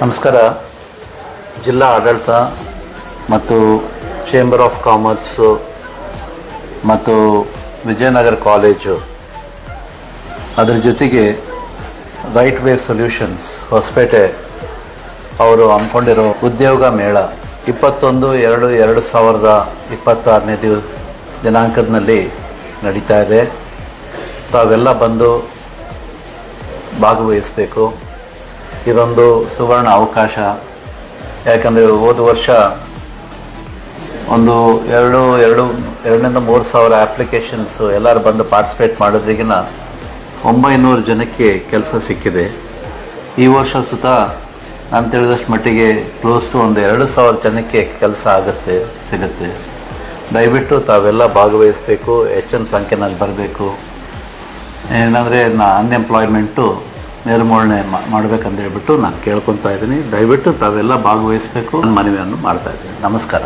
ನಮಸ್ಕಾರ. ಜಿಲ್ಲಾ ಆಡಳಿತ ಮತ್ತು ಚೇಂಬರ್ ಆಫ್ ಕಾಮರ್ಸು ಮತ್ತು ವಿಜಯನಗರ ಕಾಲೇಜು ಅದರ ಜೊತೆಗೆ ರೈಟ್ ವೇ ಸೊಲ್ಯೂಷನ್ಸ್ ಹೊಸಪೇಟೆ ಅವರು ಹಮ್ಮಿಕೊಂಡಿರೋ ಉದ್ಯೋಗ ಮೇಳ 21/2/2026ನೇ ದಿನಾಂಕದಲ್ಲಿ ನಡೀತಾ ಇದೆ. ತಾವೆಲ್ಲ ಬಂದು ಭಾಗವಹಿಸಬೇಕು. ಇದೊಂದು ಸುವರ್ಣ ಅವಕಾಶ. ಯಾಕಂದರೆ ಹೋದ ವರ್ಷ ಒಂದು 2,000-3,000 ಅಪ್ಲಿಕೇಶನ್ಸು ಎಲ್ಲರೂ ಬಂದು ಪಾರ್ಟಿಸಿಪೇಟ್ ಮಾಡೋದ್ರಿಗಿನ 900 ಜನಕ್ಕೆ ಕೆಲಸ ಸಿಕ್ಕಿದೆ. ಈ ವರ್ಷ ಸುತ ನಾನು ತಿಳಿದಷ್ಟು ಮಟ್ಟಿಗೆ ಕ್ಲೋಸ್ ಟು ಒಂದು 2,000 ಜನಕ್ಕೆ ಕೆಲಸ ಸಿಗುತ್ತೆ. ದಯವಿಟ್ಟು ತಾವೆಲ್ಲ ಭಾಗವಹಿಸಬೇಕು. ಹೆಚ್ಚಿನ ಸಂಖ್ಯೆನಲ್ಲಿ ಬರಬೇಕು. ಏನಂದರೆ ಅನ್ಎಂಪ್ಲಾಯ್ಮೆಂಟು ನಿರ್ಮೂಲನೆ ಮಾಡಬೇಕಂತ ಹೇಳ್ಬಿಟ್ಟು ನಾನು ಕೇಳ್ಕೊತಾ ಇದ್ದೀನಿ. ದಯವಿಟ್ಟು ತಾವೆಲ್ಲ ಭಾಗವಹಿಸಬೇಕು ಮನವಿಯನ್ನು ಮಾಡ್ತಾ ಇದ್ದೀನಿ. ನಮಸ್ಕಾರ.